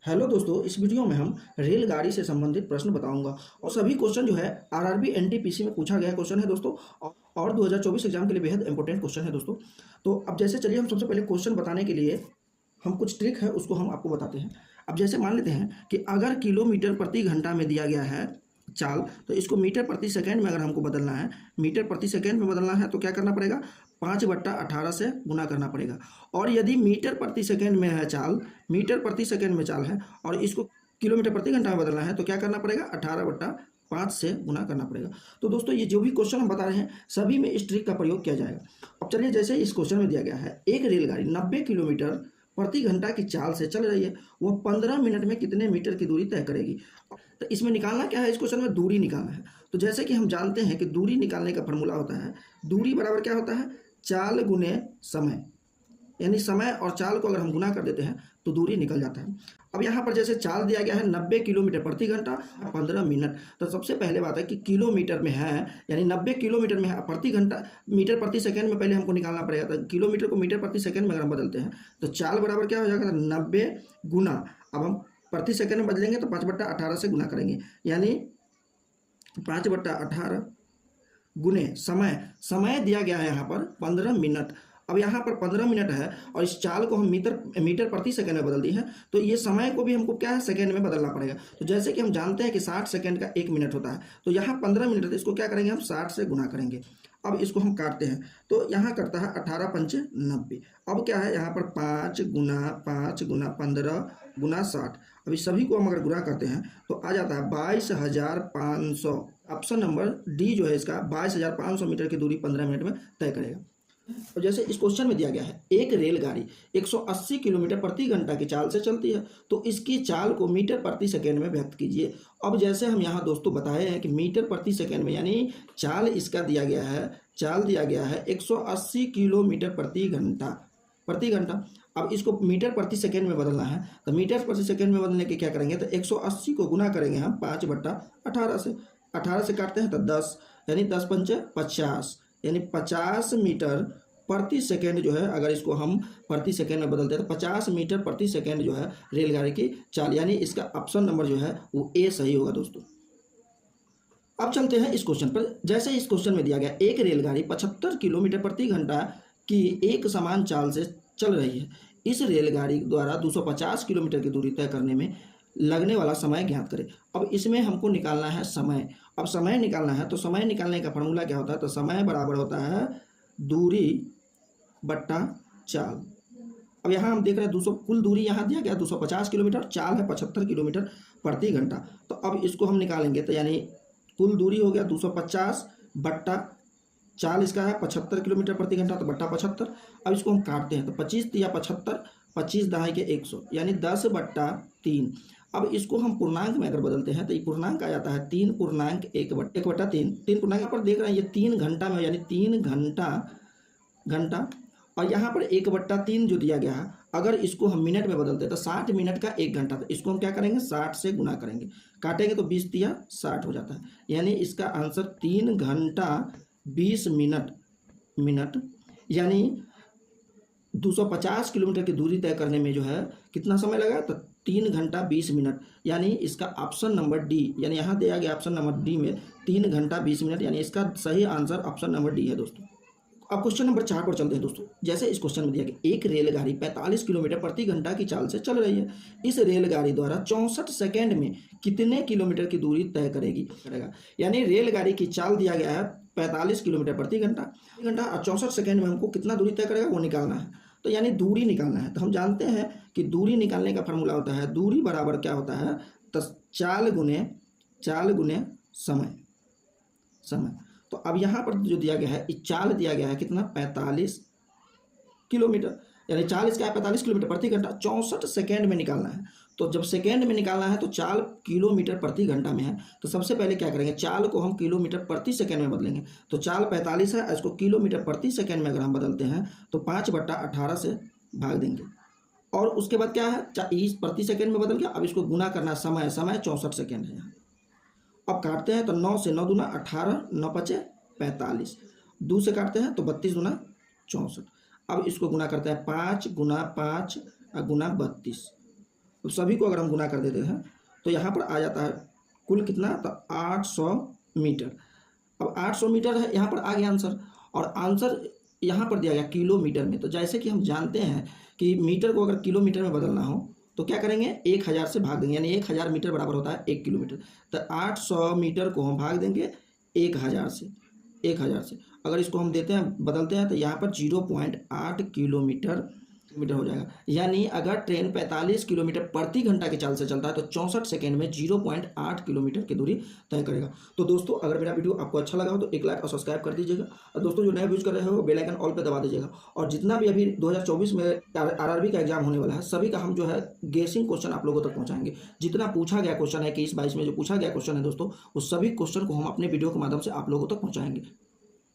Hello दोस्तों, इस video में हम रेलगाड़ी से संबंधित प्रश्न बताऊंगा और सभी क्वेश्चन जो है आरआरबी एनटीपीसी में पूछा गया क्वेश्चन है दोस्तों। और 2024 एग्जाम के लिए बेहद इंपॉर्टेंट क्वेश्चन है दोस्तों। तो अब जैसे चलिए हम सबसे पहले क्वेश्चन बताने के लिए हम कुछ ट्रिक है उसको हम आपको बताते हैं। अब जैसे मान लेते हैं कि अगर किलोमीटर प्रति घंटा में दिया गया है चाल, तो इसको मीटर प्रति सेकेंड में अगर हमको बदलना है, मीटर प्रति सेकेंड में बदलना है तो क्या करना पड़ेगा, 5/18 से गुना करना पड़ेगा। और यदि मीटर प्रति सेकेंड में है चाल, मीटर प्रति सेकेंड में चाल है और इसको किलोमीटर प्रति घंटा में बदलना है तो क्या करना पड़ेगा, 18/5 से गुना करना पड़ेगा। तो दोस्तों ये जो भी क्वेश्चन हम बता रहे हैं सभी में इस ट्रिक का प्रयोग किया जाएगा। अब चलिए, जैसे इस क्वेश्चन में दिया गया है एक रेलगाड़ी 90 किलोमीटर प्रति घंटा की चाल से चल रही है, वह 15 मिनट में कितने मीटर की दूरी तय करेगी। तो इसमें निकालना क्या है, इस क्वेश्चन में दूरी निकालना है। तो जैसे कि हम जानते हैं कि दूरी निकालने का फॉर्मूला होता है, दूरी बराबर क्या होता है, चाल गुने समय। यानी समय और चाल को अगर हम गुना कर देते हैं तो दूरी निकल जाता है। अब यहाँ पर जैसे चाल दिया गया है 90 किलोमीटर प्रति घंटा 15 मिनट, तो सबसे पहले बात है कि किलोमीटर में है, यानी 90 किलोमीटर में है प्रति घंटा, मीटर प्रति सेकंड में पहले हमको निकालना पड़ेगा। तो किलोमीटर को मीटर प्रति सेकंड में अगर हम बदलते हैं तो चाल बराबर क्या हो जाएगा, 90 गुना, अब हम प्रति सेकंड में बदलेंगे तो 5/18 से गुना करेंगे, यानी 5/18 गुने समय। समय दिया गया है यहाँ पर 15 मिनट। अब यहाँ पर 15 मिनट है और इस चाल को हम मीटर प्रति सेकंड में बदल दी है, तो ये समय को भी हमको क्या है, सेकंड में बदलना पड़ेगा। तो जैसे कि हम जानते हैं कि 60 सेकंड का 1 मिनट होता है, तो यहाँ 15 मिनट है, तो इसको क्या करेंगे, हम 60 से गुना करेंगे। अब इसको हम काटते हैं तो यहाँ करता है 18 पंचे 90। अब क्या है, यहाँ पर 5 गुना 15 गुना 60। अब इस सभी को हम अगर गुना करते हैं तो आ जाता है 22,500। ऑप्शन नंबर डी जो है इसका 22,500 मीटर की दूरी 15 मिनट में तय करेगा। और जैसे इस क्वेश्चन में दिया गया है एक रेलगाड़ी 180 किलोमीटर प्रति घंटा की चाल से चलती है, तो इसकी चाल को मीटर प्रति सेकेंड में व्यक्त कीजिए। अब जैसे हम यहाँ दोस्तों बताए हैं कि मीटर प्रति सेकेंड में, यानी चाल इसका दिया गया है, चाल दिया गया है 180 किलोमीटर प्रति घंटा। अब इसको मीटर प्रति सेकेंड में बदलना है, तो मीटर प्रति सेकेंड में बदलने के क्या करेंगे, तो 180 को गुना करेंगे हम 5/18 से। 18 से काटते हैं तो 10, यानी 10 पंचे 50, यानी 50 मीटर प्रति सेकेंड जो है, अगर इसको हम प्रति सेकेंड में बदलते हैं तो 50 मीटर प्रति सेकेंड जो है रेलगाड़ी की चाल, यानी इसका ऑप्शन नंबर जो है वो ए सही होगा दोस्तों। अब चलते हैं इस क्वेश्चन पर। जैसे इस क्वेश्चन में दिया गया एक रेलगाड़ी 75 किलोमीटर प्रति घंटा की एक समान चाल से चल रही है, इस रेलगाड़ी द्वारा 250 किलोमीटर की दूरी तय करने में लगने वाला समय ज्ञात करें। अब इसमें हमको निकालना है समय। अब समय निकालना है तो समय निकालने का फॉर्मूला क्या होता है, तो समय बराबर होता है दूरी बट्टा चाल। अब यहाँ हम देख रहे हैं 200 कुल दूरी यहाँ दिया गया 250 किलोमीटर, चाल है 75 किलोमीटर प्रति घंटा। तो अब इसको हम निकालेंगे तो यानी कुल दूरी हो गया 250 बट्टा चाल इसका है 75 किलोमीटर प्रति घंटा, तो बट्टा 75। अब इसको हम काटते हैं तो 25 या 75, 25 दहाई के 100, यानी 10/3। अब इसको हम पूर्णांक में अगर बदलते हैं तो ये पूर्णांक आ जाता है 3/1/3। 3 पूर्णांक यहाँ पर देख रहे हैं, ये 3 घंटा में, यानी 3 घंटा। और यहाँ पर 1/3 जो दिया गया है, अगर इसको हम मिनट में बदलते हैं तो 60 मिनट का 1 घंटा। तो इसको हम क्या करेंगे, 60 से गुना करेंगे, काटेंगे तो 20 या 60 हो जाता है, यानी इसका आंसर 3 घंटा 20 मिनट, यानी 250 किलोमीटर की दूरी तय करने में जो है कितना समय लगा, तो 3 घंटा 20 मिनट, यानी इसका ऑप्शन नंबर डी, यानी यहाँ दिया गया ऑप्शन नंबर डी में 3 घंटा 20 मिनट, यानी इसका सही आंसर ऑप्शन नंबर डी है दोस्तों। अब क्वेश्चन नंबर 4 पर चलते हैं दोस्तों। जैसे इस क्वेश्चन में दिया गया एक रेलगाड़ी 45 किलोमीटर प्रति घंटा की चाल से चल रही है, इस रेलगाड़ी द्वारा 64 सेकेंड में कितने किलोमीटर की दूरी तय करेगा। यानी रेलगाड़ी की चाल दिया गया है 45 किलोमीटर प्रति घंटा और 64 सेकेंड में हमको कितना दूरी तय करेगा वो निकालना है। तो यानी दूरी निकालना है, तो हम जानते हैं कि दूरी निकालने का फॉर्मूला होता है दूरी बराबर क्या होता है, तो चाल गुने समय। तो अब यहाँ पर जो दिया गया है, चाल दिया गया है कितना, 45 किलोमीटर, यानी चाल इसका है 45 किलोमीटर प्रति घंटा, 64 सेकेंड में निकालना है। तो जब सेकेंड में निकालना है तो चाल किलोमीटर प्रति घंटा में है, तो सबसे पहले क्या करेंगे, चाल को हम किलोमीटर प्रति सेकेंड में बदलेंगे। तो चाल 45 है, इसको किलोमीटर प्रति सेकेंड में अगर हम बदलते हैं तो 5/18 से भाग देंगे। और उसके बाद क्या है, इस प्रति सेकेंड में बदल गया। अब इसको गुना करना, समय 64 सेकेंड है यहाँ। अब काटते हैं तो 9 से 9 दूना 18, 9 पचे 45, 2 से काटते हैं तो 32 दूना 64। अब इसको गुना करते हैं 5 गुना 5 गुना 32, तो सभी को अगर हम गुना कर देते हैं तो यहाँ पर आ जाता है कुल कितना, तो 800 मीटर। अब 800 मीटर है, यहाँ पर आ गया आंसर, और आंसर यहाँ पर दिया गया किलोमीटर में। तो जैसे कि हम जानते हैं कि मीटर को अगर किलोमीटर में बदलना हो तो क्या करेंगे, 1000 से भाग देंगे, यानी 1000 मीटर बराबर होता है 1 किलोमीटर। तो 800 मीटर को हम भाग देंगे 1000 से, 1000 से अगर इसको हम देते हैं बदलते हैं तो यहाँ पर 0.8 किलोमीटर हो जाएगा। यानी अगर ट्रेन 45 किलोमीटर प्रति घंटा की चाल से चलता है तो 64 सेकेंड में 0.8 किलोमीटर की दूरी तय करेगा। तो दोस्तों अगर मेरा वीडियो आपको अच्छा लगा हो तो एक लाइक और सब्सक्राइब कर दीजिएगा, और दोस्तों जो नया यूज कर रहे हो बेल आइकन ऑल पे दबा दीजिएगा। और जितना भी अभी 2024 में आरआरबी का एग्जाम होने वाला है, सभी का हम जो है गेसिंग क्वेश्चन आप लोगों तक पहुंचाएंगे। जितना पूछा गया क्वेश्चन है 21-22 में जो पूछा गया क्वेश्चन है दोस्तों, उस सभी क्वेश्चन को हम अपने वीडियो के माध्यम से आप लोगों तक पहुँचाएंगे।